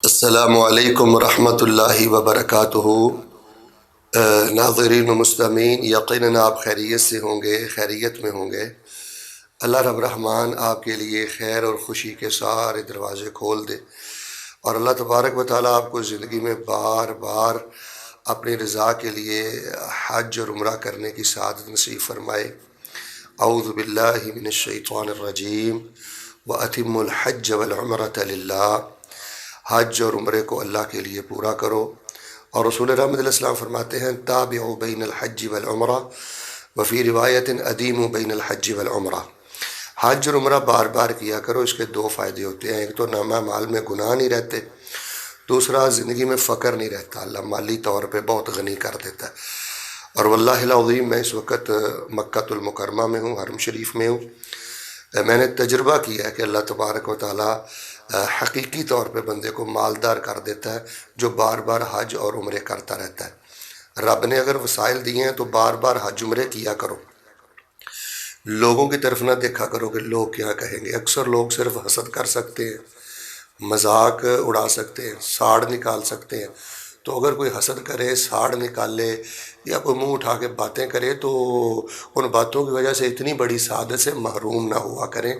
السلام علیکم ورحمۃ اللہ وبرکاتہ۔ ناظرین و مستمعین، یقیناً آپ خیریت سے ہوں گے، خیریت میں ہوں گے۔ اللہ رب رحمان آپ کے لیے خیر اور خوشی کے سارے دروازے کھول دے، اور اللہ تبارک و تعالیٰ آپ کو زندگی میں بار بار اپنی رضا کے لیے حج اور عمرہ کرنے کی سعادت نصیب فرمائے۔ اعوذ باللہ من الشیطان الرجیم وَأَتِمُّوا الْحَجَّ وَالْعُمْرَةَ لِلَّهِ۔ حج اور عمرے کو اللہ کے لیے پورا کرو، اور رسول رحمت علیہ السلام فرماتے ہیں تابعوا بین الحج والعمرہ وفی روایت ادیموا بین الحج والعمرہ۔ حج اور عمرہ بار بار کیا کرو، اس کے دو فائدے ہوتے ہیں۔ ایک تو نامہ مال میں گناہ نہیں رہتے، دوسرا زندگی میں فقر نہیں رہتا، اللہ مالی طور پہ بہت غنی کر دیتا ہے۔ اور واللہ العظیم میں اس وقت مکہ المکرمہ میں ہوں، حرم شریف میں ہوں۔ میں نے تجربہ کیا ہے کہ اللہ تبارک و تعالیٰ حقیقی طور پہ بندے کو مالدار کر دیتا ہے جو بار بار حج اور عمرے کرتا رہتا ہے۔ رب نے اگر وسائل دیے ہیں تو بار بار حج عمرے کیا کرو، لوگوں کی طرف نہ دیکھا کرو کہ لوگ کیا کہیں گے۔ اکثر لوگ صرف حسد کر سکتے ہیں، مذاق اڑا سکتے ہیں، ساڑ نکال سکتے ہیں۔ تو اگر کوئی حسد کرے، ساڑ نکالے یا کوئی منہ اٹھا کے باتیں کرے تو ان باتوں کی وجہ سے اتنی بڑی سعادت سے محروم نہ ہوا کریں۔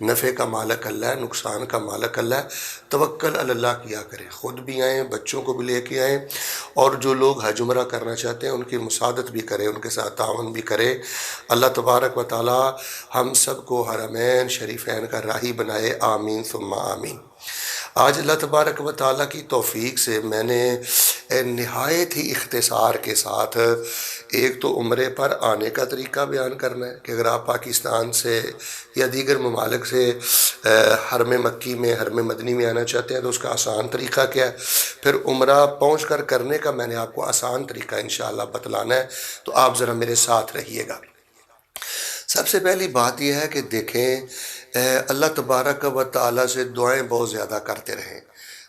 نفع کا مالک اللہ ہے، نقصان کا مالک اللہ ہے۔ توکل علی اللہ کیا کریں، خود بھی آئیں، بچوں کو بھی لے کے آئیں، اور جو لوگ حج عمرہ کرنا چاہتے ہیں ان کی مساعدت بھی کریں، ان کے ساتھ تعاون بھی کریں۔ اللہ تبارک و تعالی ہم سب کو حرمین شریفین کا راہی بنائے، آمین ثم آمین۔ آج اللہ تبارک و تعالیٰ کی توفیق سے میں نے نہایت ہی اختصار کے ساتھ ایک تو عمرے پر آنے کا طریقہ بیان کرنا ہے کہ اگر آپ پاکستان سے یا دیگر ممالک سے حرم مکی میں، حرم مدنی میں آنا چاہتے ہیں تو اس کا آسان طریقہ کیا ہے، پھر عمرہ پہنچ کر کرنے کا میں نے آپ کو آسان طریقہ انشاءاللہ بتلانا ہے، تو آپ ذرا میرے ساتھ رہیے گا۔ سب سے پہلی بات یہ ہے کہ دیکھیں، اللہ تبارک و تعالیٰ سے دعائیں بہت زیادہ کرتے رہیں۔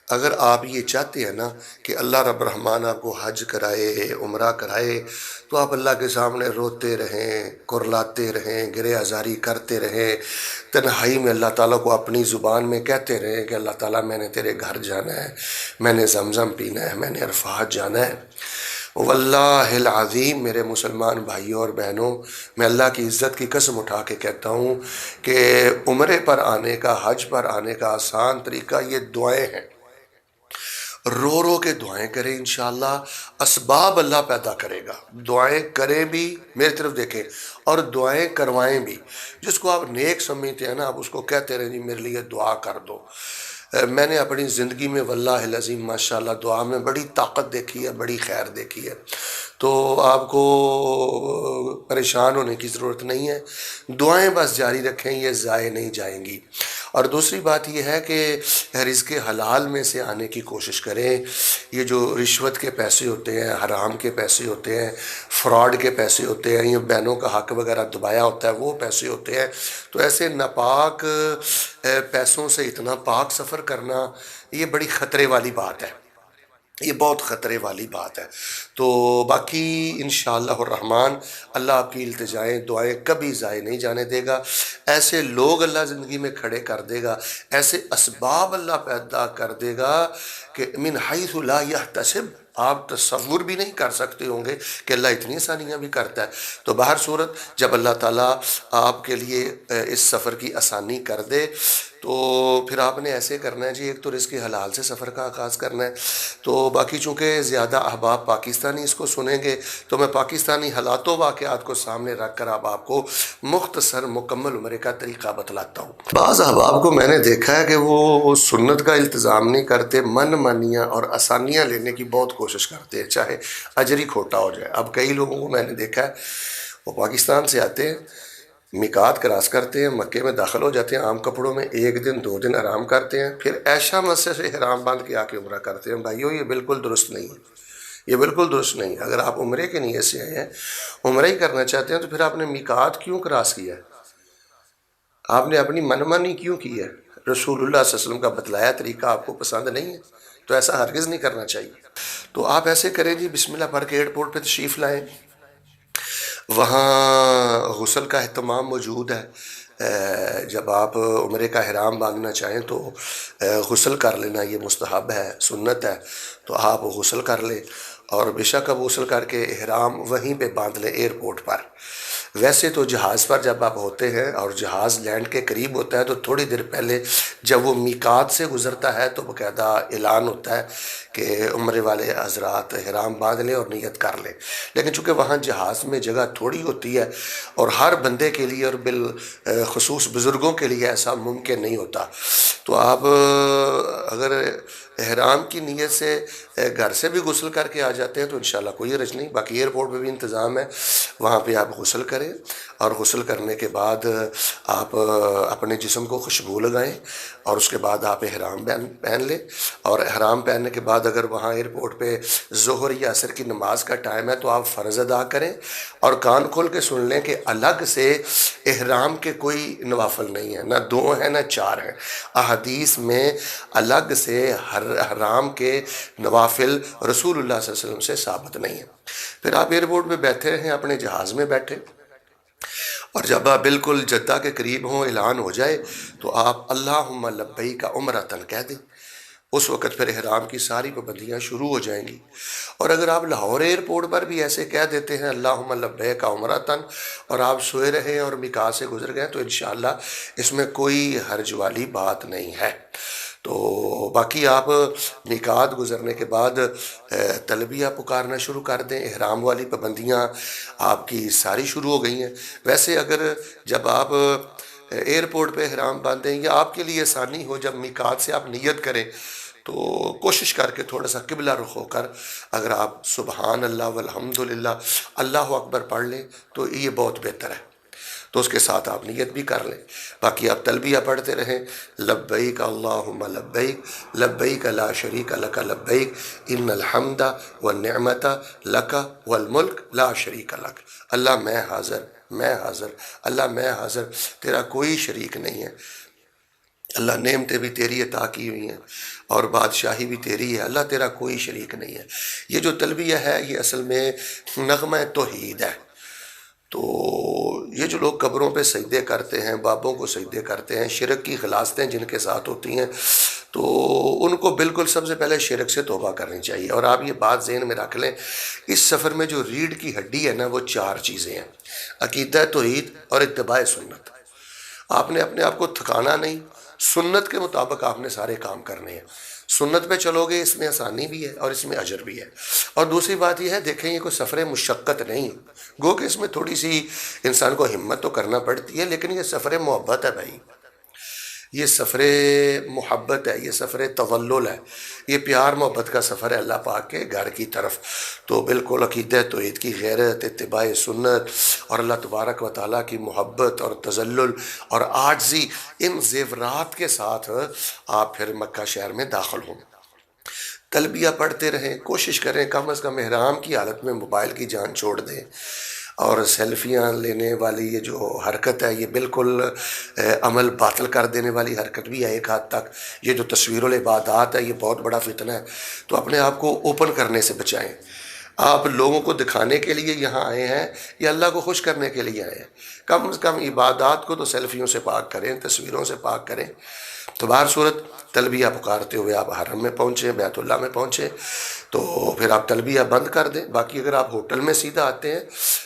اگر آپ یہ چاہتے ہیں نا کہ اللہ رب رحمان آپ کو حج کرائے، عمرہ کرائے، تو آپ اللہ کے سامنے روتے رہیں، کرلاتے رہیں، گرے آزاری کرتے رہیں، تنہائی میں اللہ تعالیٰ کو اپنی زبان میں کہتے رہیں کہ اللہ تعالیٰ میں نے تیرے گھر جانا ہے، میں نے زمزم پینا ہے، میں نے عرفات جانا ہے۔ واللہ العظیم میرے مسلمان بھائیوں اور بہنوں، میں اللہ کی عزت کی قسم اٹھا کے کہتا ہوں کہ عمرے پر آنے کا، حج پر آنے کا آسان طریقہ یہ دعائیں ہیں۔ رو رو کے دعائیں کریں، انشاءاللہ اسباب اللہ پیدا کرے گا۔ دعائیں کریں بھی، میری طرف دیکھیں، اور دعائیں کروائیں بھی۔ جس کو آپ نیک سمجھتے ہیں نا، آپ اس کو کہتے رہیں جی میرے لیے دعا کر دو۔ میں نے اپنی زندگی میں واللہ العظیم ماشاءاللہ دعا میں بڑی طاقت دیکھی ہے، بڑی خیر دیکھی ہے، تو آپ کو پریشان ہونے کی ضرورت نہیں ہے۔ دعائیں بس جاری رکھیں، یہ ضائع نہیں جائیں گی۔ اور دوسری بات یہ ہے کہ رزق حلال میں سے آنے کی کوشش کریں۔ یہ جو رشوت کے پیسے ہوتے ہیں، حرام کے پیسے ہوتے ہیں، فراڈ کے پیسے ہوتے ہیں، یہ بہنوں کا حق وغیرہ دبایا ہوتا ہے، وہ پیسے ہوتے ہیں، تو ایسے ناپاک پیسوں سے اتنا پاک سفر کرنا یہ بڑی خطرے والی بات ہے، یہ بہت خطرے والی بات ہے۔ تو باقی انشاءاللہ الرحمن اللہ آپ کی التجائیں، دعائیں کبھی ضائع نہیں جانے دے گا۔ ایسے لوگ اللہ زندگی میں کھڑے کر دے گا، ایسے اسباب اللہ پیدا کر دے گا کہ من حیث لا یحتسب، آپ تصور بھی نہیں کر سکتے ہوں گے کہ اللہ اتنی آسانیاں بھی کرتا ہے۔ تو بہر صورت جب اللہ تعالیٰ آپ کے لیے اس سفر کی آسانی کر دے تو پھر آپ نے ایسے کرنا ہے جی، ایک تو رزق حلال سے سفر کا آغاز کرنا ہے۔ تو باقی چونکہ زیادہ احباب پاکستانی اس کو سنیں گے تو میں پاکستانی حالات و واقعات کو سامنے رکھ کر اب آپ کو مختصر مکمل عمرے کا طریقہ بتلاتا ہوں۔ بعض احباب کو میں نے دیکھا ہے کہ وہ سنت کا التزام نہیں کرتے، من مانیاں اور آسانیاں لینے کی بہت کوشش کرتے ہیں، چاہے اجر ہی کھوٹا ہو جائے۔ اب کئی لوگوں کو میں نے دیکھا ہے، وہ پاکستان سے آتے ہیں، میقات کراس کرتے ہیں، مکے میں داخل ہو جاتے ہیں عام کپڑوں میں، ایک دن دو دن آرام کرتے ہیں، پھر عائشہ مسجد سے احرام باندھ کے آ کے عمرہ کرتے ہیں۔ بھائیو یہ بالکل درست نہیں ہے، یہ بالکل درست نہیں ہے۔ اگر آپ عمرے کے نیت سے آئے ہیں، عمرہ ہی کرنا چاہتے ہیں، تو پھر آپ نے میقات کیوں کراس کیا ہے؟ آپ نے اپنی منمانی کیوں کی ہے؟ رسول اللہ صلی اللہ علیہ وسلم کا بتلایا طریقہ آپ کو پسند نہیں ہے تو ایسا ہرگز نہیں کرنا چاہیے۔ تو آپ ایسے کریں جی، بسم اللہ پڑھ کے ایئرپورٹ پہ تشریف لائیں، وہاں غسل کا اہتمام موجود ہے، جب آپ عمرے کا احرام باندھنا چاہیں تو غسل کر لینا، یہ مستحب ہے، سنت ہے، تو آپ غسل کر لیں، اور بے شک اب غسل کر کے احرام وہیں پہ باندھ لیں ایئرپورٹ پر۔ ویسے تو جہاز پر جب آپ ہوتے ہیں اور جہاز لینڈ کے قریب ہوتا ہے تو تھوڑی دیر پہلے جب وہ میقات سے گزرتا ہے تو باقاعدہ اعلان ہوتا ہے کہ عمرے والے حضرات احرام باندھ لیں اور نیت کر لیں، لیکن چونکہ وہاں جہاز میں جگہ تھوڑی ہوتی ہے اور ہر بندے کے لیے اور بالخصوص بزرگوں کے لیے ایسا ممکن نہیں ہوتا، تو آپ اگر احرام کی نیت سے گھر سے بھی غسل کر کے آ جاتے ہیں تو انشاءاللہ کوئی حرج نہیں۔ باقی ایئرپورٹ پہ بھی انتظام ہے، وہاں پہ آپ غسل کریں، اور غسل کرنے کے بعد آپ اپنے جسم کو خوشبو لگائیں، اور اس کے بعد آپ احرام پہن لیں، اور احرام پہننے کے بعد اگر وہاں ایئرپورٹ پہ ظہر یا عصر کی نماز کا ٹائم ہے تو آپ فرض ادا کریں، اور کان کھول کے سن لیں کہ الگ سے احرام کے کوئی نوافل نہیں ہے، نہ 2 ہیں نہ 4 ہیں۔ احادیث میں الگ سے حرام کے نوافل رسول اللہ صلی اللہ علیہ وسلم سے ثابت نہیں ہے۔ پھر آپ ایئرپورٹ پہ بیٹھے ہیں، اپنے جہاز میں بیٹھے، اور جب آپ بالکل جدہ کے قریب ہوں، اعلان ہو جائے تو آپ اللہم لبیک عمرۃ کہہ دیں، اس وقت پھر احرام کی ساری پابندیاں شروع ہو جائیں گی۔ اور اگر آپ لاہور ایئرپورٹ پر بھی ایسے کہہ دیتے ہیں اللہم لبیک عمرۃ، اور آپ سوئے رہے اور میقات سے گزر گئے تو انشاءاللہ اس میں کوئی حرج والی بات نہیں ہے۔ تو باقی آپ میقات گزرنے کے بعد تلبیہ پکارنا شروع کر دیں، احرام والی پابندیاں آپ کی ساری شروع ہو گئی ہیں۔ ویسے اگر جب آپ ایئرپورٹ پہ احرام باندھیں یا آپ کے لیے آسانی ہو جب میقات سے آپ نیت کریں تو کوشش کر کے تھوڑا سا قبلہ رخ ہو کر اگر آپ سبحان اللہ والحمدللہ اللہ اکبر پڑھ لیں تو یہ بہت بہتر ہے، تو اس کے ساتھ آپ نیت بھی کر لیں۔ باقی آپ تلبیہ پڑھتے رہیں، لبیک اللہم لبیک لبیک لا شریک لک لبیک ان الحمد والنعمت لک والملک لا شریک لک، اللہ میں حاضر، میں حاضر، اللہ میں حاضر، تیرا کوئی شریک نہیں ہے، اللہ نعمتیں بھی تیری عطا کی ہوئی ہیں اور بادشاہی بھی تیری ہے، اللہ تیرا کوئی شریک نہیں ہے۔ یہ جو تلبیہ ہے یہ اصل میں نغمہ توحید ہے۔ تو یہ جو لوگ قبروں پہ سجدے کرتے ہیں، بابوں کو سجدے کرتے ہیں، شرک کی غلاظتیں جن کے ساتھ ہوتی ہیں، تو ان کو بالکل سب سے پہلے شرک سے توبہ کرنی چاہیے۔ اور آپ یہ بات ذہن میں رکھ لیں، اس سفر میں جو ریڑھ کی ہڈی ہے نا وہ 4 چیزیں ہیں: عقیدہ توحید اور اتباع سنت۔ آپ نے اپنے آپ کو تھکانا نہیں، سنت کے مطابق آپ نے سارے کام کرنے ہیں۔ سنت پہ چلو گے، اس میں آسانی بھی ہے اور اس میں اجر بھی ہے۔ اور دوسری بات یہ ہے، دیکھیں یہ کوئی سفر مشقت نہیں، گو کہ اس میں تھوڑی سی انسان کو ہمت تو کرنا پڑتی ہے، لیکن یہ سفر محبت ہے بھائی، یہ سفر محبت ہے، یہ سفر تولل ہے، یہ پیار محبت کا سفر ہے اللہ پاک کے گھر کی طرف۔ تو بالکل عقیدہ توحید کی غیرت، اتباع سنت اور اللہ تبارک و تعالیٰ کی محبت اور تذلل اور عاجزی، ان زیورات کے ساتھ آپ پھر مکہ شہر میں داخل ہوں۔ تلبیہ پڑھتے رہیں، کوشش کریں کم از کم احرام کی حالت میں موبائل کی جان چھوڑ دیں، اور سیلفیاں لینے والی یہ جو حرکت ہے یہ بالکل عمل باطل کر دینے والی حرکت بھی ہے ایک حد تک۔ یہ جو تصویر العبادات ہے یہ بہت بڑا فتنہ ہے، تو اپنے آپ کو اوپن کرنے سے بچائیں۔ آپ لوگوں کو دکھانے کے لیے یہاں آئے ہیں یا اللہ کو خوش کرنے کے لیے آئے ہیں؟ کم از کم عبادات کو تو سیلفیوں سے پاک کریں، تصویروں سے پاک کریں۔ تو بہر صورت تلبیہ پکارتے ہوئے آپ حرم میں پہنچیں، بیت اللہ میں پہنچیں، تو پھر آپ تلبیہ بند کر دیں۔ باقی اگر آپ ہوٹل میں سیدھا آتے ہیں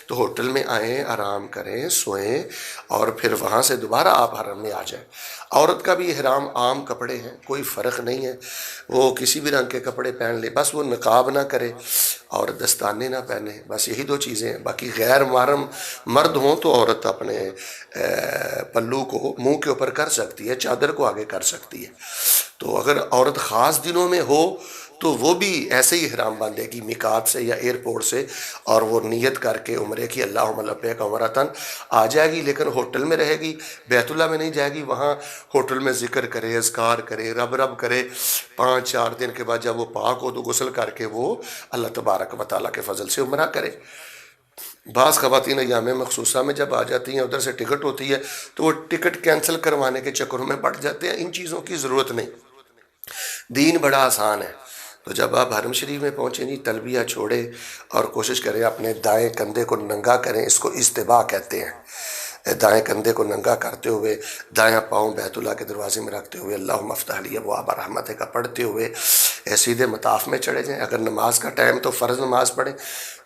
تو ہوٹل میں آئیں، آرام کریں، سوئیں، اور پھر وہاں سے دوبارہ آپ حرم میں آ جائیں۔ عورت کا بھی احرام عام کپڑے ہیں، کوئی فرق نہیں ہے، وہ کسی بھی رنگ کے کپڑے پہن لے، بس وہ نقاب نہ کرے اور دستانے نہ پہنے، بس یہی 2 چیزیں ہیں۔ باقی غیر محرم مرد ہوں تو عورت اپنے پلو کو منہ کے اوپر کر سکتی ہے، چادر کو آگے کر سکتی ہے۔ تو اگر عورت خاص دنوں میں ہو تو وہ بھی ایسے ہی احرام باندھے گی میقات سے یا ایئرپورٹ سے، اور وہ نیت کر کے عمرے کی اللہم لبیک عمرۃ آ جائے گی، لیکن ہوٹل میں رہے گی، بیت اللہ میں نہیں جائے گی۔ وہاں ہوٹل میں ذکر کرے، اذکار کرے، رب رب کرے، 5-4 دن کے بعد جب وہ پاک ہو تو غسل کر کے وہ اللہ تبارک و تعالیٰ کے فضل سے عمرہ کرے۔ بعض خواتین ایام مخصوصہ میں جب آ جاتی ہیں، ادھر سے ٹکٹ ہوتی ہے تو وہ ٹکٹ کینسل کروانے کے چکروں میں پڑ جاتے ہیں۔ ان چیزوں کی ضرورت نہیں، دین بڑا آسان ہے۔ تو جب آپ حرم شریف میں پہنچیں جی، تلبیہ چھوڑیں اور کوشش کریں اپنے دائیں کندھے کو ننگا کریں، اس کو استباء کہتے ہیں۔ دائیں کندھے کو ننگا کرتے ہوئے، دایاں پاؤں بیت اللہ کے دروازے میں رکھتے ہوئے اللہم افتح لی ابواب رحمتک کا پڑھتے ہوئے سیدھے مطاف میں چڑھے جائیں۔ اگر نماز کا ٹائم تو فرض نماز پڑھیں،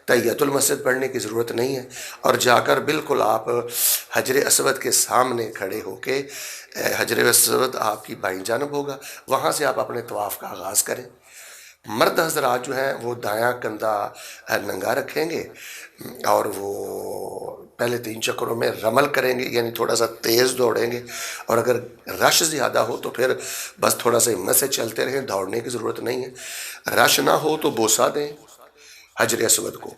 تحیۃ المسجد پڑھنے کی ضرورت نہیں ہے، اور جا کر بالکل آپ حجر اسود کے سامنے کھڑے ہو کے، حجر اسود آپ کی بائیں جانب ہوگا، وہاں سے آپ اپنے طواف کا آغاز کریں۔ مرد حضرات جو ہیں وہ دایاں کندھا ننگا رکھیں گے اور وہ پہلے 3 چکروں میں رمل کریں گے، یعنی تھوڑا سا تیز دوڑیں گے، اور اگر رش زیادہ ہو تو پھر بس تھوڑا سا ہمت سے چلتے رہیں، دوڑنے کی ضرورت نہیں ہے۔ رش نہ ہو تو بوسہ دیں حجر اسود کو،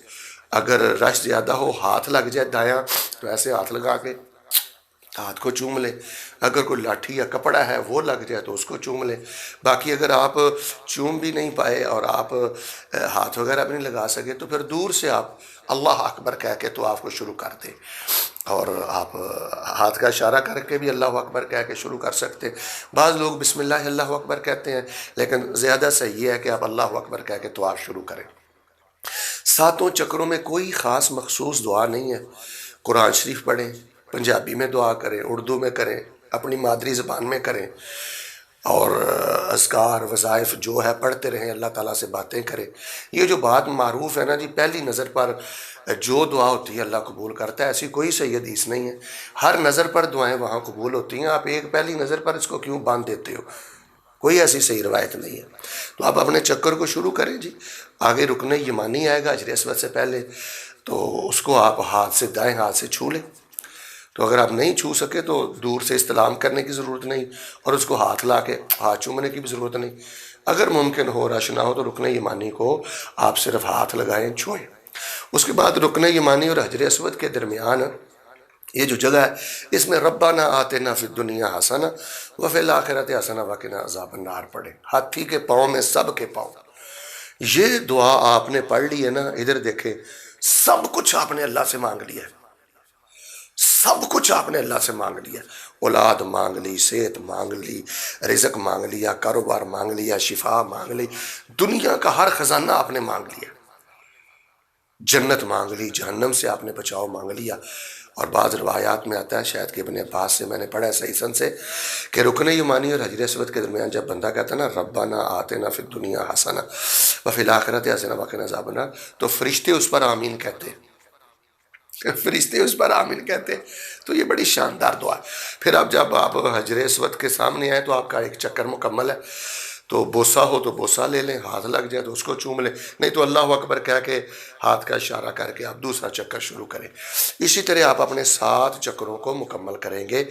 اگر رش زیادہ ہو ہاتھ لگ جائے دایاں تو ایسے ہاتھ لگا کے ہاتھ کو چوم لیں، اگر کوئی لاٹھی یا کپڑا ہے وہ لگ جائے تو اس کو چوم لیں۔ باقی اگر آپ چوم بھی نہیں پائے اور آپ ہاتھ وغیرہ بھی نہیں لگا سکے تو پھر دور سے آپ اللہ اکبر کہہ کے تو آپ کو شروع کر دیں، اور آپ ہاتھ کا اشارہ کر کے بھی اللہ اکبر کہہ کے شروع کر سکتے۔ بعض لوگ بسم اللہ اللہ اکبر کہتے ہیں، لیکن زیادہ صحیح ہے کہ آپ اللہ اکبر کہہ کے طواف شروع کریں۔ 7 چکروں میں کوئی خاص مخصوص دعا نہیں ہے، قرآن شریف پڑھیں، پنجابی میں دعا کریں، اردو میں کریں، اپنی مادری زبان میں کریں، اور اذکار وظائف جو ہے پڑھتے رہیں، اللہ تعالیٰ سے باتیں کریں۔ یہ جو بات معروف ہے نا جی، پہلی نظر پر جو دعا ہوتی ہے اللہ قبول کرتا ہے، ایسی کوئی صحیح حدیث نہیں ہے۔ ہر نظر پر دعائیں وہاں قبول ہوتی ہیں، آپ ایک پہلی نظر پر اس کو کیوں باندھ دیتے ہو؟ کوئی ایسی صحیح روایت نہیں ہے۔ تو آپ اپنے چکر کو شروع کریں جی۔ آگے رکن یمانی آئے گا حجر اسود سے پہلے، تو اس کو آپ ہاتھ سے دائیں ہاتھ سے چھو لیں۔ تو اگر آپ نہیں چھو سکے تو دور سے استلام کرنے کی ضرورت نہیں، اور اس کو ہاتھ لا کے ہاتھ چومنے کی بھی ضرورت نہیں۔ اگر ممکن ہو، رش نہ ہو، تو رکن یمانی کو آپ صرف ہاتھ لگائیں، چھوئیں۔ اس کے بعد رکن یمانی اور حجر اسود کے درمیان یہ جو جگہ ہے، اس میں ربنا آتنا فی الدنیا حسنہ وفی الآخرۃ حسنہ وقنا عذاب النار پڑھیں۔ ہاتھی کے پاؤں میں سب کے پاؤں۔ یہ دعا آپ نے پڑھ لی ہے نا، ادھر دیکھیں، سب کچھ آپ نے اللہ سے مانگ لیا ہے، سب کچھ آپ نے اللہ سے مانگ لیا۔ اولاد مانگ لی، صحت مانگ لی، رزق مانگ لیا، کاروبار مانگ لیا، شفا مانگ لی، دنیا کا ہر خزانہ آپ نے مانگ لیا، جنت مانگ لی، جہنم سے آپ نے بچاؤ مانگ لیا۔ اور بعض روایات میں آتا ہے، شاید کہ ابن عباس سے میں نے پڑھا ہے صحیح سن سے، کہ رکن یمانی اور حجر اسود کے درمیان جب بندہ کہتا ہے نا ربنا آتنا فی الدنیا حسنہ وفی الآخرۃ حسنہ وقنا عذاب النار، تو فرشتے اس پر آمین کہتے ہیں، فرشتے اس پر آمین کہتے ہیں۔ تو یہ بڑی شاندار دعا ہے۔ پھر اب جب آپ حجر اسود کے سامنے آئیں تو آپ کا ایک چکر مکمل ہے، تو بوسہ ہو تو بوسہ لے لیں، ہاتھ لگ جائے تو اس کو چوم لیں، نہیں تو اللہ اکبر کہہ کے ہاتھ کا اشارہ کر کے آپ دوسرا چکر شروع کریں۔ اسی طرح آپ اپنے 7 چکروں کو مکمل کریں گے۔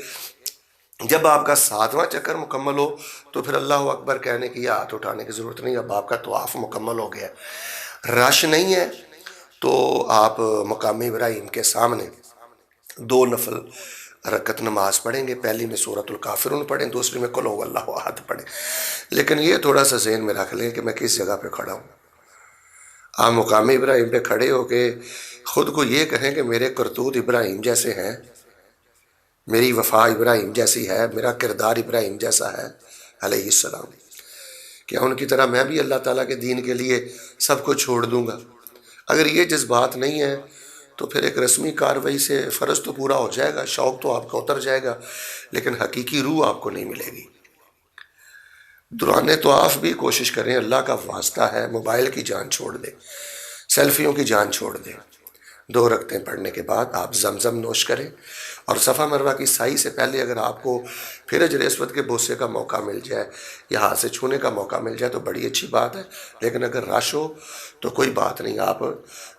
جب آپ کا 7واں چکر مکمل ہو تو پھر اللہ اکبر کہنے کی یا ہاتھ اٹھانے کی ضرورت نہیں، اب آپ کا طواف مکمل ہو گیا ہے۔ رش نہیں ہے تو آپ مقام ابراہیم کے سامنے 2 نفل رکعت نماز پڑھیں گے، پہلی میں سورۃ الکافرون پڑھیں، دوسری میں قل هو اللہ احد پڑھیں۔ لیکن یہ تھوڑا سا ذہن میں رکھ لیں کہ میں کس جگہ پہ کھڑا ہوں۔ آپ مقام ابراہیم پہ کھڑے ہو کے خود کو یہ کہیں کہ میرے کرتوت ابراہیم جیسے ہیں، میری وفا ابراہیم جیسی ہے، میرا کردار ابراہیم جیسا ہے علیہ السلام، کیا ان کی طرح میں بھی اللہ تعالیٰ کے دین کے لیے سب کو چھوڑ دوں گا؟ اگر یہ جذبات نہیں ہے تو پھر ایک رسمی کارروائی سے فرض تو پورا ہو جائے گا، شوق تو آپ کا اتر جائے گا، لیکن حقیقی روح آپ کو نہیں ملے گی۔ دوران طواف بھی کوشش کریں، اللہ کا واسطہ ہے، موبائل کی جان چھوڑ دیں، سیلفیوں کی جان چھوڑ دیں۔ 2 رکعتیں پڑھنے کے بعد آپ زمزم نوش کریں، اور صفا مروہ کی سعی سے پہلے اگر آپ کو پھر حجر اسود کے بوسے کا موقع مل جائے یا ہاتھ سے چھونے کا موقع مل جائے تو بڑی اچھی بات ہے، لیکن اگر رش ہو تو کوئی بات نہیں، آپ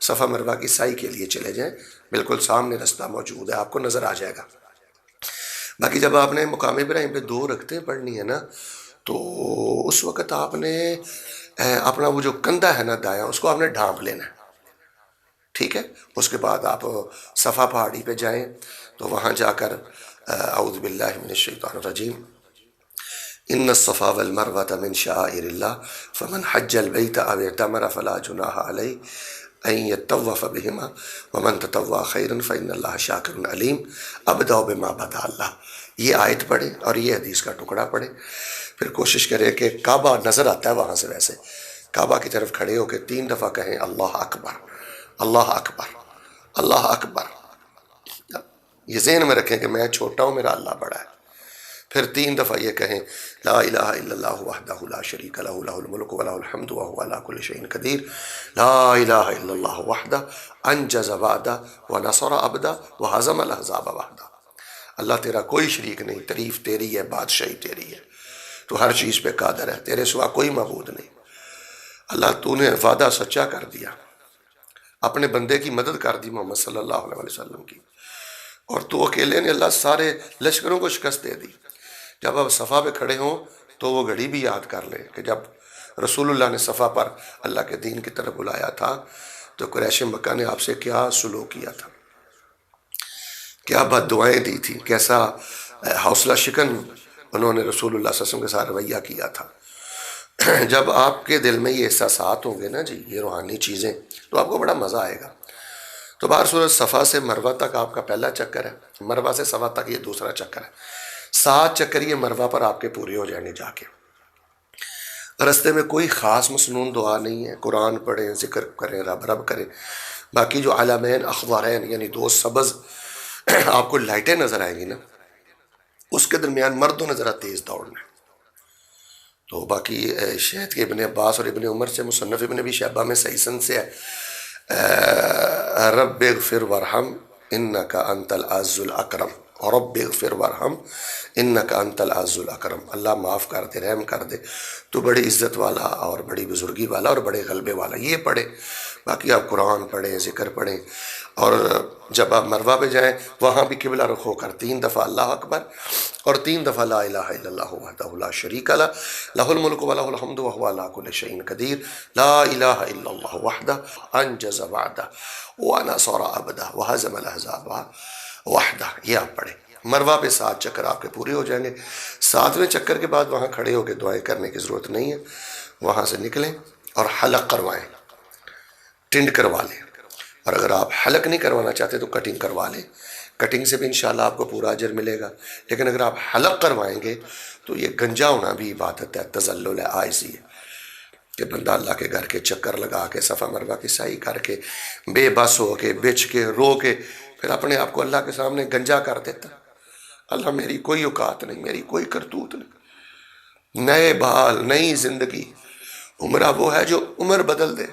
صفا مروہ کی سعی کے لیے چلے جائیں، بالکل سامنے رستہ موجود ہے، آپ کو نظر آ جائے گا۔ باقی جب آپ نے مقام ابراہیم پہ 2 رکعتیں پڑھنی ہے نا، تو اس وقت آپ نے اپنا وہ جو کندھا ہے نا دایاں، اس کو آپ نے ڈھانپ لینا ہے، ٹھیک ہے؟ اس کے بعد آپ صفا پہاڑی پہ جائیں، تو وہاں جا کر اعوذ باللہ من الشیطان الرجیم، ان الصفا والمروۃ من شعائر اللہ فمن حج البیت او اعتمر فلا جناح علیہ ان یطوف بہما ومن تطوع خیرا فان اللہ شاکر علیم ابدأ بما بدأ اللہ۔ یہ آیت پڑھیں اور یہ حدیث کا ٹکڑا پڑھیں، پھر کوشش کریں کہ کعبہ نظر آتا ہے وہاں سے، ویسے کعبہ کی طرف کھڑے ہو کے 3 دفعہ کہیں اللہ اکبر، اللہ اکبر، اللہ اکبر۔ یہ ذہن میں رکھیں کہ میں چھوٹا ہوں، میرا اللہ بڑا ہے۔ پھر 3 دفعہ یہ کہیں لا الہ الا اللہ وحدہ لا شریک لہ لہ الملک ولہ الحمد وہو علی کل شیء قدیر، لا الہ الا اللہ وحدہ انجز وعدہ ونصر عبدہ وہزم الاحزاب وحدہ۔ اللہ تیرا کوئی شریک نہیں، تعریف تیری ہے، بادشاہی تیری ہے، تو ہر چیز پہ قادر ہے، تیرے سوا کوئی معبود نہیں۔ اللہ تو نے وعدہ سچا کر دیا، اپنے بندے کی مدد کر دی محمد صلی اللہ علیہ وسلم کی، اور تو اکیلے نے اللہ سارے لشکروں کو شکست دے دی۔ جب آپ صفا پہ کھڑے ہوں تو وہ گھڑی بھی یاد کر لیں کہ جب رسول اللہ نے صفا پر اللہ کے دین کی طرف بلایا تھا تو قریش مکہ نے آپ سے کیا سلوک کیا تھا، کیا بد دعائیں دی تھی، کیسا حوصلہ شکن انہوں نے رسول اللہ صلی اللہ علیہ وسلم کے ساتھ رویہ کیا تھا۔ جب آپ کے دل میں یہ احساسات ہوں گے نا جی، یہ روحانی چیزیں، تو آپ کو بڑا مزہ آئے گا۔ تو بہر صورت صفا سے مروہ تک آپ کا پہلا چکر ہے، مروہ سے صفا تک یہ دوسرا چکر ہے، 7 چکر یہ مروہ پر آپ کے پورے ہو جائیں گے جا کے۔ رستے میں کوئی خاص مسنون دعا نہیں ہے، قرآن پڑھیں، ذکر کریں، رب رب کریں۔ باقی جو علامین اخضرین یعنی 2 سبز آپ کو لائٹیں نظر آئیں گی نا، اس کے درمیان مردوں نے ذرا تیز دوڑنا ہے۔ تو باقی شہد کے ابن عباس اور ابن عمر سے، مصنف ابن ابی شیبہ میں صحیح سند سے ہے، رب اغفر ورحم انک انت العز الاکرم، رب اغفر ورحم انک انت العز الاکرم، اللہ معاف کر دے، رحم کر دے، تو بڑی عزت والا اور بڑی بزرگی والا اور بڑے غلبے والا۔ یہ پڑھیں، باقی آپ قرآن پڑھیں، ذکر پڑھیں، اور جب آپ مروہ پہ جائیں وہاں بھی قبلہ رخ ہو کر 3 دفعہ اللہ اکبر اور 3 دفعہ لا الہ الا اللہ وحدہ لا شریک لہ لہ الملک ولہ الحمد وہو علی کل شیء قدیر، لا الہ الا اللہ وحدہ انجز وعدہ ونصر عبدہ وہزم الاحزاب وحدہ۔ یہ آپ پڑھیں۔ مروہ پہ 7 چکر آپ کے پورے ہو جائیں گے۔ 7ویں چکر کے بعد وہاں کھڑے ہو کے دعائیں کرنے کی ضرورت نہیں ہے، وہاں سے نکلیں اور حلق کروائیں، ٹنڈ کروا لیں، اور اگر آپ حلق نہیں کروانا چاہتے تو کٹنگ کروا لیں، کٹنگ سے بھی انشاءاللہ آپ کو پورا اجر ملے گا۔ لیکن اگر آپ حلق کروائیں گے تو یہ گنجا ہونا بھی عبادت ہے، تذلل ہے، عاجزی ہے، کہ بندہ اللہ کے گھر کے چکر لگا کے صفا مروہ کی سعی کر کے بے بس ہو کے بچ کے رو کے پھر اپنے آپ کو اللہ کے سامنے گنجا کر دیتا، اللہ میری کوئی اوقات نہیں، میری کوئی کرتوت نہیں، نئے بال، نئی زندگی۔ عمرہ وہ ہے جو عمر بدل دے۔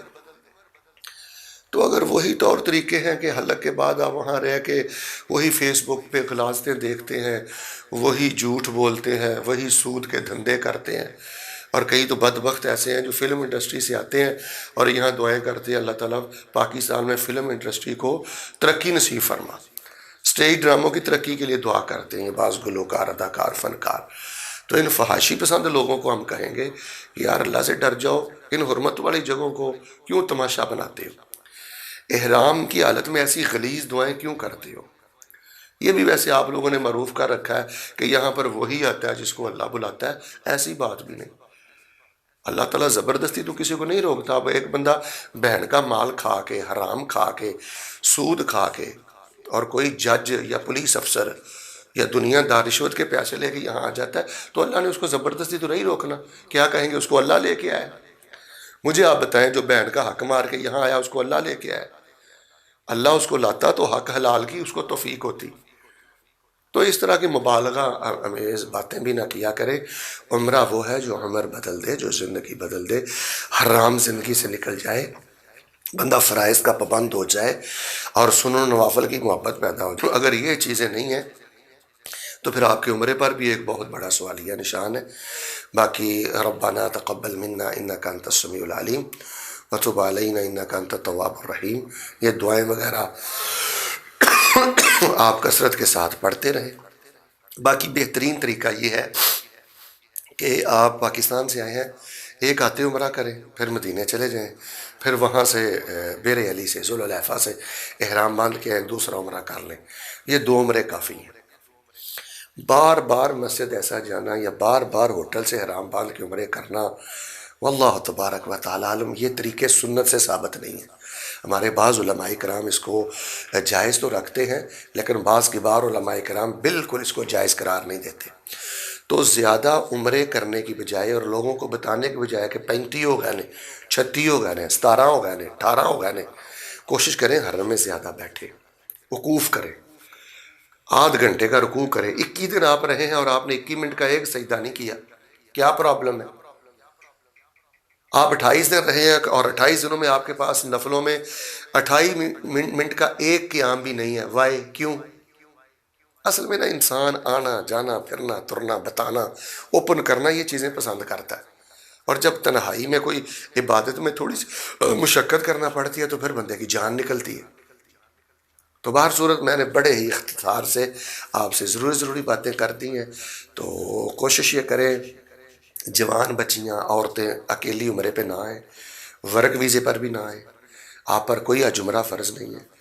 تو اگر وہی طور طریقے ہیں کہ حلق کے بعد آپ وہاں رہ کے وہی فیس بک پہ غلاظتیں دیکھتے ہیں، وہی جھوٹ بولتے ہیں، وہی سود کے دھندے کرتے ہیں، اور کئی تو بدبخت ایسے ہیں جو فلم انڈسٹری سے آتے ہیں اور یہاں دعائیں کرتے ہیں اللہ تعالیٰ پاکستان میں فلم انڈسٹری کو ترقی نصیب فرما، سٹیج ڈراموں کی ترقی کے لیے دعا کرتے ہیں بعض گلوکار، اداکار، فنکار۔ تو ان فحاشی پسند لوگوں کو ہم کہیں گے کہ یار اللہ سے ڈر جاؤ، ان حرمت والی جگہوں کو کیوں تماشا بناتے ہو؟ احرام کی حالت میں ایسی غلیظ دعائیں کیوں کرتے ہو؟ یہ بھی ویسے آپ لوگوں نے معروف کر رکھا ہے کہ یہاں پر وہی آتا ہے جس کو اللہ بلاتا ہے، ایسی بات بھی نہیں۔ اللہ تعالیٰ زبردستی تو کسی کو نہیں روکتا۔ اب ایک بندہ بہن کا مال کھا کے، حرام کھا کے، سود کھا کے، اور کوئی جج یا پولیس افسر یا دنیا دار رشوت کے پیسے لے کے یہاں آ جاتا ہے تو اللہ نے اس کو زبردستی تو نہیں روکنا۔ کیا کہیں گے؟ اس کو اللہ لے کے آیا۔ مجھے آپ بتائیں، جو بہن کا حق مار کے یہاں آیا اس کو اللہ لے کے آیا؟ اللہ اس کو لاتا تو حق حلال کی اس کو توفیق ہوتی۔ تو اس طرح کی مبالغہ امیز باتیں بھی نہ کیا کرے۔ عمرہ وہ ہے جو عمر بدل دے، جو زندگی بدل دے، حرام زندگی سے نکل جائے، بندہ فرائض کا پابند ہو جائے اور سنن نوافل کی محبت پیدا ہو جائے۔ اگر یہ چیزیں نہیں ہیں تو پھر آپ کے عمرے پر بھی ایک بہت بڑا سوالیہ نشان ہے۔ باقی ربنا تقبل منا انک انت السمیع العلیم وتب علینا انک انت التواب الرحیم، یہ دعائیں وغیرہ آپ کثرت کے ساتھ پڑھتے رہیں۔ باقی بہترین طریقہ یہ ہے کہ آپ پاکستان سے آئے ہیں، ایک آتے عمرہ کریں، پھر مدینے چلے جائیں، پھر وہاں سے بیر علی سے، ذوالحلیفہ سے احرام باندھ کے ایک دوسرا عمرہ کر لیں۔ یہ 2 عمرے کافی ہیں۔ بار بار مسجد ایسا جانا یا بار بار ہوٹل سے احرام باندھ کے عمرے کرنا، واللہ تبارک و تعالی عالم، یہ طریقے سنت سے ثابت نہیں ہیں۔ ہمارے بعض علماء کرام اس کو جائز تو رکھتے ہیں، لیکن بعض کبار علماء کرام بالکل اس کو جائز قرار نہیں دیتے۔ تو زیادہ عمرے کرنے کی بجائے اور لوگوں کو بتانے کی بجائے کہ 35 ہو گئے نے، 36 ہو گئے نے، 17 ہو گئے نے، 18 ہو گئے نے، کوشش کریں حرم میں زیادہ بیٹھے، وقوف کریں۔ آدھ گھنٹے کا رکوع کریں، 21 دن آپ رہے ہیں اور آپ نے 21 منٹ کا ایک سجدہ نہیں کیا، کیا پرابلم ہے؟ آپ 28 دن رہے ہیں اور 28 دنوں میں آپ کے پاس نفلوں میں 28 منٹ کا ایک قیام بھی نہیں ہے، وائی کیوں؟ اصل میں نا انسان آنا جانا پھرنا ترنا بتانا اوپن کرنا یہ چیزیں پسند کرتا ہے، اور جب تنہائی میں کوئی عبادت میں تھوڑی سی مشقت کرنا پڑتی ہے تو پھر بندے کی جان نکلتی ہے۔ تو بہر صورت میں نے بڑے ہی اختصار سے آپ سے ضروری باتیں کر دی ہیں، تو کوشش یہ کریں جوان بچیاں عورتیں اکیلی عمرے پہ نہ آئیں، ورک ویزے پر بھی نہ آئیں، آپ پر کوئی جمرہ فرض نہیں ہے۔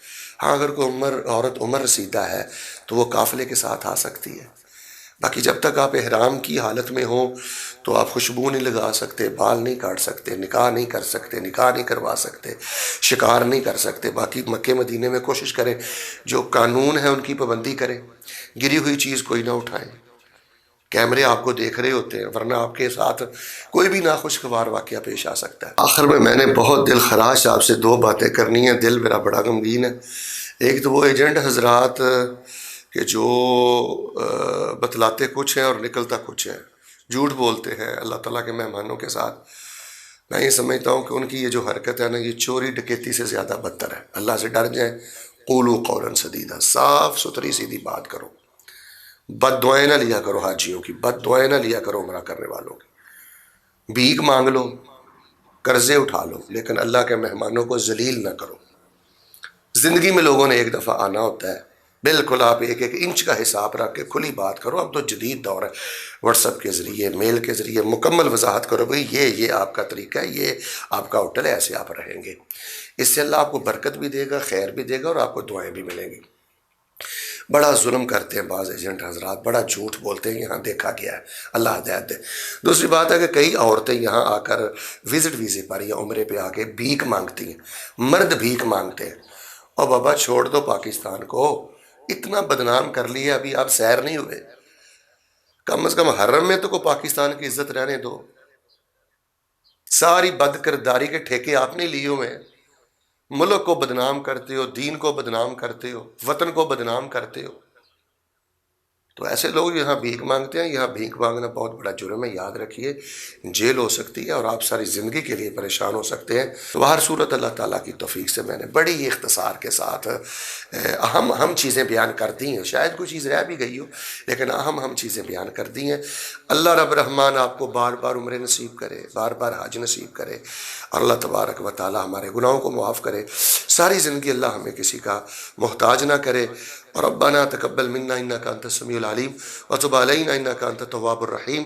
ہاں اگر کوئی عورت عمر رسیدہ ہے تو وہ قافلے کے ساتھ آ سکتی ہے، باقی جب تک آپ احرام کی حالت میں ہوں تو آپ خوشبو نہیں لگا سکتے، بال نہیں کاٹ سکتے، نکاح نہیں کر سکتے، نکاح نہیں کروا سکتے، شکار نہیں کر سکتے۔ باقی مکہ مدینے میں کوشش کریں جو قانون ہے ان کی پابندی کریں، گری ہوئی چیز کوئی نہ اٹھائیں، کیمرے آپ کو دیکھ رہے ہوتے ہیں ورنہ آپ کے ساتھ کوئی بھی ناخوشگوار واقعہ پیش آ سکتا ہے۔ آخر میں نے بہت دل خراش آپ سے دو باتیں کرنی ہیں، دل میرا بڑا غمگین ہے۔ ایک تو وہ ایجنٹ حضرات کہ جو بتلاتے کچھ ہیں اور نکلتا کچھ ہے، جھوٹ بولتے ہیں اللہ تعالیٰ کے مہمانوں کے ساتھ۔ میں یہ سمجھتا ہوں کہ ان کی یہ جو حرکت ہے نا یہ چوری ڈکیتی سے زیادہ بدتر ہے۔ اللہ سے ڈر جائیں، قولوا قولا سدیدا، صاف ستھری سیدھی بات کرو، بد دعائیں نہ لیا کرو، حاجیوں کی بد دعائیں نہ لیا کرو، عمرہ کرنے والوں کی، بھیک مانگ لو، قرضے اٹھا لو، لیکن اللہ کے مہمانوں کو ذلیل نہ کرو۔ زندگی میں لوگوں نے ایک دفعہ آنا ہوتا ہے، بالکل آپ ایک ایک انچ کا حساب رکھ کے کھلی بات کرو۔ اب تو جدید دور ہے، واٹس ایپ کے ذریعے میل کے ذریعے مکمل وضاحت کرو، بھئی یہ آپ کا طریقہ ہے، یہ آپ کا ہوٹل ہے، ایسے آپ رہیں گے۔ اس سے اللہ آپ کو برکت بھی دے گا، خیر بھی دے گا، اور آپ کو دعائیں بھی ملیں گی۔ بڑا ظلم کرتے ہیں بعض ایجنٹ حضرات، بڑا جھوٹ بولتے ہیں، یہاں دیکھا گیا ہے، اللہ ہدایت دے۔ دوسری بات ہے کہ کئی عورتیں یہاں آ کر وزٹ ویزے پر یا عمرے پہ آ کے بھیک مانگتی ہیں، مرد بھیک مانگتے ہیں۔ اور بابا چھوڑ دو پاکستان کو، اتنا بدنام کر لیا، ابھی آپ سیر نہیں ہوئے، کم از کم حرم میں تو کو پاکستان کی عزت رہنے دو۔ ساری بد کرداری کے ٹھیکے آپ نے لیے ہوئے ہیں، ملک کو بدنام کرتے ہو، دین کو بدنام کرتے ہو، وطن کو بدنام کرتے ہو۔ تو ایسے لوگ یہاں بھیک مانگتے ہیں، یہاں بھیک مانگنا بہت بڑا جرم ہے، یاد رکھیے، جیل ہو سکتی ہے اور آپ ساری زندگی کے لیے پریشان ہو سکتے ہیں۔ تو ہر صورت اللہ تعالیٰ کی توفیق سے میں نے بڑی ہی اختصار کے ساتھ اہم چیزیں بیان کر دی ہیں، شاید کوئی چیز رہ بھی گئی ہو لیکن اہم چیزیں بیان کر دی ہیں۔ اللہ رب رحمان آپ کو بار بار عمرے نصیب کرے، بار بار حج نصیب کرے، اور اللہ تبارک و تعالی ہمارے گناہوں کو معاف کرے، ساری زندگی اللہ ہمیں کسی کا محتاج نہ کرے۔ ربنا تقبل منا انک انت السمیع العلیم وتب علینا انک انت التواب الرحیم،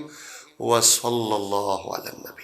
وصلی اللہ علی النبی۔